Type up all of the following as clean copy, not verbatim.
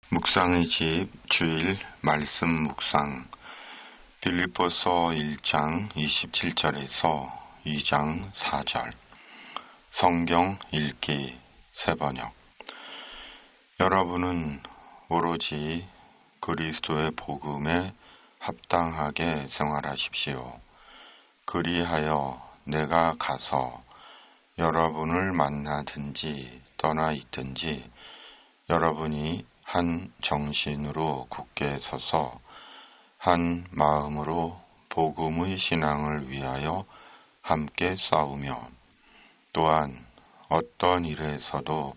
묵상의 집 주일 말씀 묵상 빌립보서 1장 27절에서 2장 4절 성경 읽기 새번역. 여러분은 오로지 그리스도의 복음에 합당하게 생활하십시오. 그리하여 내가 가서 여러분을 만나든지 떠나 있든지 여러분이 한 정신으로 굳게 서서 한 마음으로 복음의 신앙을 위하여 함께 싸우며 또한 어떤 일에서도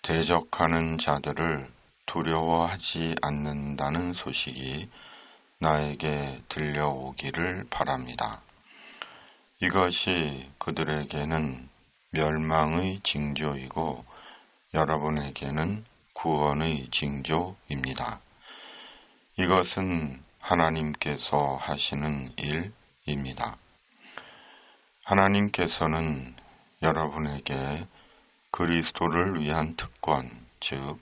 대적하는 자들을 두려워하지 않는다는 소식이 나에게 들려오기를 바랍니다. 이것이 그들에게는 멸망의 징조이고 여러분에게는 구원의 징조입니다. 이것은 하나님께서 하시는 일입니다. 하나님께서는 여러분에게 그리스도를 위한 특권, 즉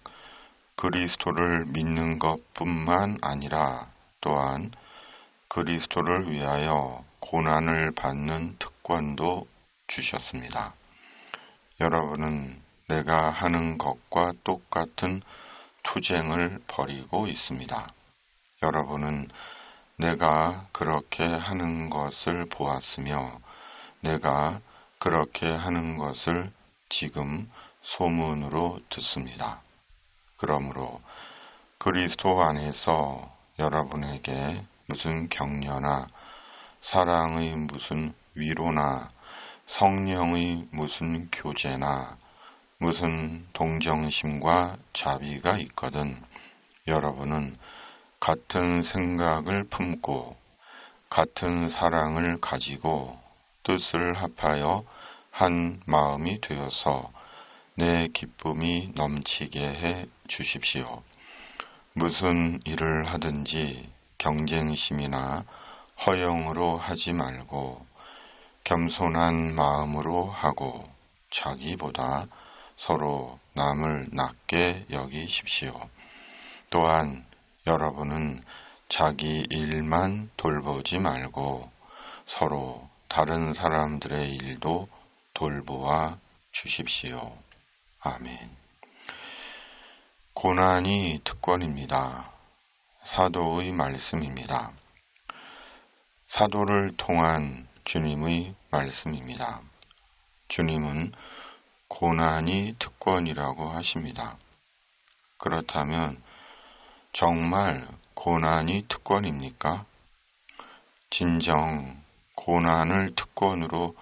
그리스도를 믿는 것뿐만 아니라 또한 그리스도를 위하여 고난을 받는 특권도 주셨습니다. 여러분은 내가 하는 것과 똑같은 투쟁을 벌이고 있습니다. 여러분은 내가 그렇게 하는 것을 보았으며 내가 그렇게 하는 것을 지금 소문으로 듣습니다. 그러므로 그리스도 안에서 여러분에게 무슨 격려나 사랑의 무슨 위로나 성령의 무슨 교제나 무슨 동정심과 자비가 있거든 여러분은 같은 생각을 품고 같은 사랑을 가지고 뜻을 합하여 한 마음이 되어서 내 기쁨이 넘치게 해 주십시오. 무슨 일을 하든지 경쟁심이나 허영으로 하지 말고 겸손한 마음으로 하고 자기보다 서로 남을 낮게 여기십시오. 또한 여러분은 자기 일만 돌보지 말고 서로 다른 사람들의 일도 돌보아 주십시오. 아멘. 고난이 특권입니다. 사도의 말씀입니다. 사도를 통한 주님의 말씀입니다. 주님은 고난이 특권이라고 하십니다. 그렇다면 정말 고난이 특권입니까? 진정 고난을 특권으로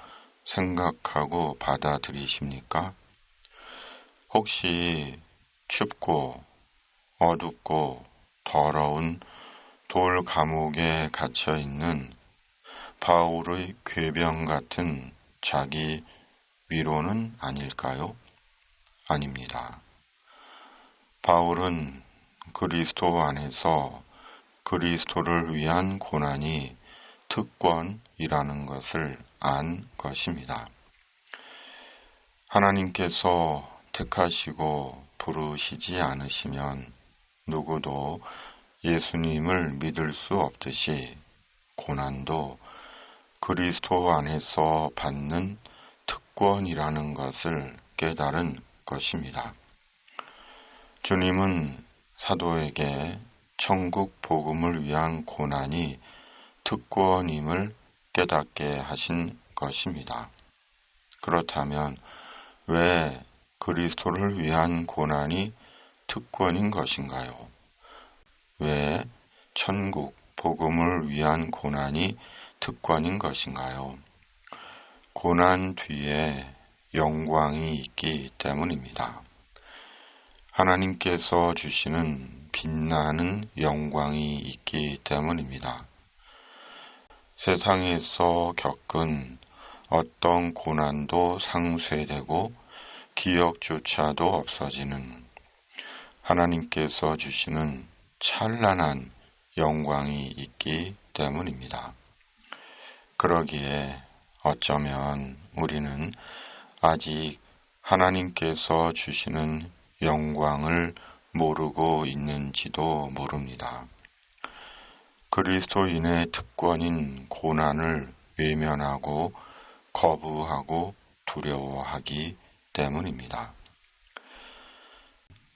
생각하고 받아들이십니까? 혹시 춥고 어둡고 더러운 돌 감옥에 갇혀 있는 바울의 궤병 같은 자기 위로는 아닐까요? 아닙니다. 바울은 그리스도 안에서 그리스도를 위한 고난이 특권이라는 것을 안 것입니다. 하나님께서 택하시고 부르시지 않으시면 누구도 예수님을 믿을 수 없듯이 고난도 그리스도 안에서 받는 특권이라는 것을 깨달은 것입니다. 주님은 사도에게 천국 복음을 위한 고난이 특권임을 깨닫게 하신 것입니다. 그렇다면 왜 그리스도를 위한 고난이 특권인 것인가요? 왜 천국 복음을 위한 고난이 특권인 것인가요? 고난 뒤에 영광이 있기 때문입니다. 하나님께서 주시는 빛나는 영광이 있기 때문입니다. 세상에서 겪은 어떤 고난도 상쇄되고 기억조차도 없어지는 하나님께서 주시는 찬란한 영광이 있기 때문입니다. 그러기에 어쩌면 우리는 아직 하나님께서 주시는 영광을 모르고 있는지도 모릅니다. 그리스도인의 특권인 고난을 외면하고 거부하고 두려워하기 때문입니다.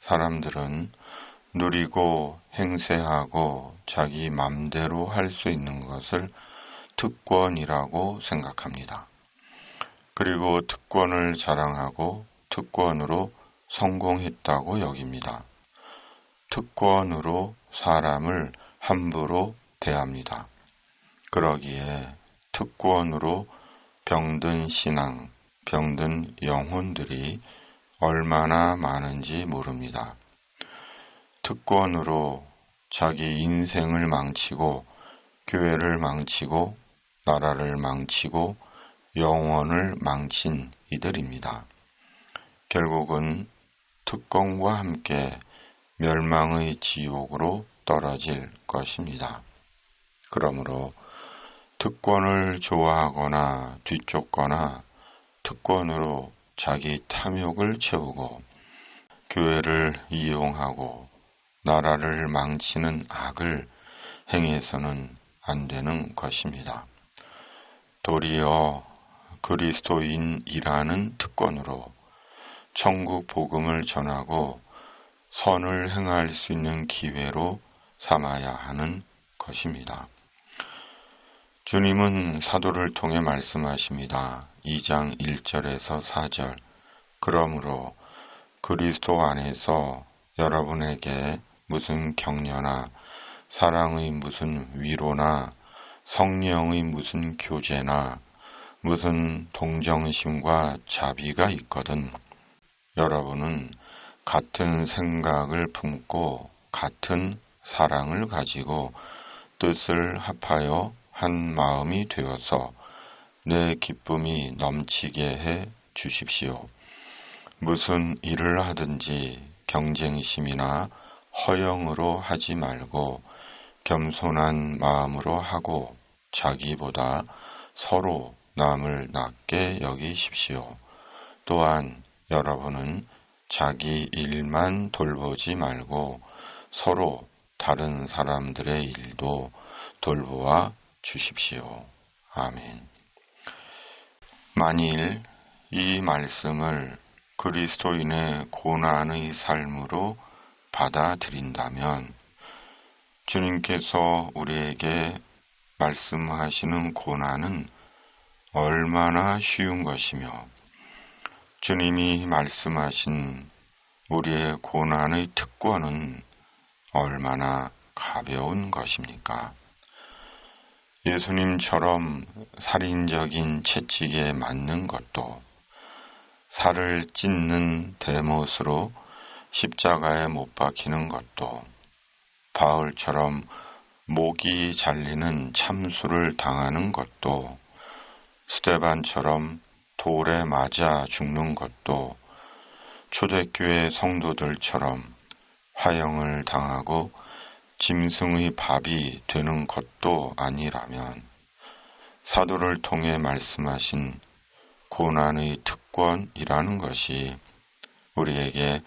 사람들은 누리고 행세하고 자기 맘대로 할 수 있는 것을 특권이라고 생각합니다. 그리고 특권을 자랑하고 특권으로 성공했다고 여깁니다. 특권으로 사람을 함부로 대합니다. 그러기에 특권으로 병든 신앙, 병든 영혼들이 얼마나 많은지 모릅니다. 특권으로 자기 인생을 망치고 교회를 망치고 나라를 망치고 영혼을 망친 이들입니다. 결국은 특권과 함께 멸망의 지옥으로 떨어질 것입니다. 그러므로 특권을 좋아하거나 뒤쫓거나 특권으로 자기 탐욕을 채우고 교회를 이용하고 나라를 망치는 악을 행해서는 안 되는 것입니다. 도리어 그리스도인이라는 특권으로 천국 복음을 전하고 선을 행할 수 있는 기회로 삼아야 하는 것입니다. 주님은 사도를 통해 말씀하십니다. 2장 1절에서 4절. 그러므로 그리스도 안에서 여러분에게 무슨 격려나 사랑의 무슨 위로나 성령의 무슨 교제나 무슨 동정심과 자비가 있거든 여러분은 같은 생각을 품고 같은 사랑을 가지고 뜻을 합하여 한 마음이 되어서 내 기쁨이 넘치게 해 주십시오. 무슨 일을 하든지 경쟁심이나 허영으로 하지 말고 겸손한 마음으로 하고 자기보다 서로 남을 낮게 여기십시오. 또한 여러분은 자기 일만 돌보지 말고 서로 다른 사람들의 일도 돌보아 주십시오. 아멘. 만일 이 말씀을 그리스도인의 고난의 삶으로 받아들인다면 주님께서 우리에게 말씀하시는 고난은 얼마나 쉬운 것이며 주님이 말씀하신 우리의 고난의 특권은 얼마나 가벼운 것입니까? 예수님처럼 살인적인 채찍에 맞는 것도 살을 찢는 대못으로 십자가에 못 박히는 것도 바울처럼 목이 잘리는 참수를 당하는 것도 스데반처럼 돌에 맞아 죽는 것도 초대교회 성도들처럼 화형을 당하고 짐승의 밥이 되는 것도 아니라면 사도를 통해 말씀하신 고난의 특권이라는 것이 우리에게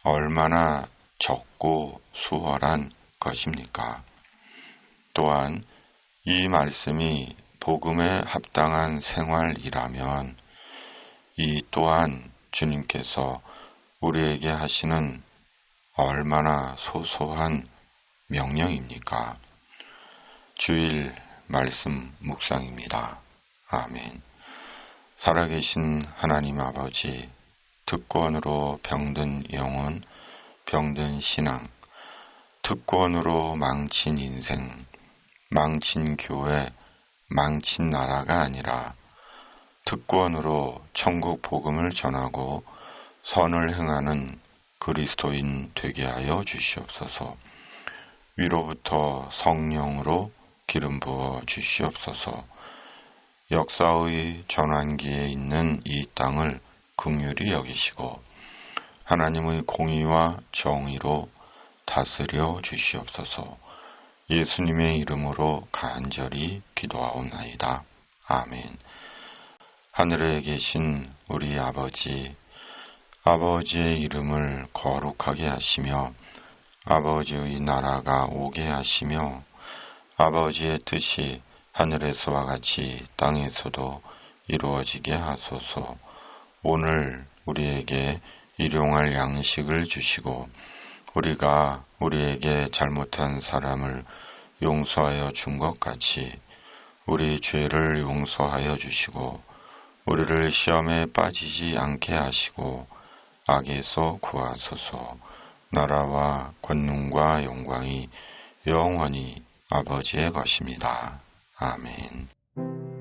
얼마나 적고 수월한 것입니까? 또한 이 말씀이 복음에 합당한 생활이라면 이 또한 주님께서 우리에게 하시는 얼마나 소소한 명령입니까? 주일 말씀 묵상입니다. 아멘. 살아계신 하나님 아버지, 특권으로 병든 영혼, 병든 신앙, 특권으로 망친 인생, 망친 교회, 망친 나라가 아니라 특권으로 천국 복음을 전하고 선을 행하는 그리스도인 되게 하여 주시옵소서. 위로부터 성령으로 기름 부어 주시옵소서. 역사의 전환기에 있는 이 땅을 긍휼히 여기시고 하나님의 공의와 정의로 다스려 주시옵소서. 예수님의 이름으로 간절히 기도하옵나이다. 아멘. 하늘에 계신 우리 아버지, 아버지의 이름을 거룩하게 하시며 아버지의 나라가 오게 하시며 아버지의 뜻이 하늘에서와 같이 땅에서도 이루어지게 하소서. 오늘 우리에게 일용할 양식을 주시고 우리가 우리에게 잘못한 사람을 용서하여 준 것 같이 우리 죄를 용서하여 주시고 우리를 시험에 빠지지 않게 하시고 악에서 구하소서. 나라와 권능과 영광이 영원히 아버지의 것입니다. 아멘.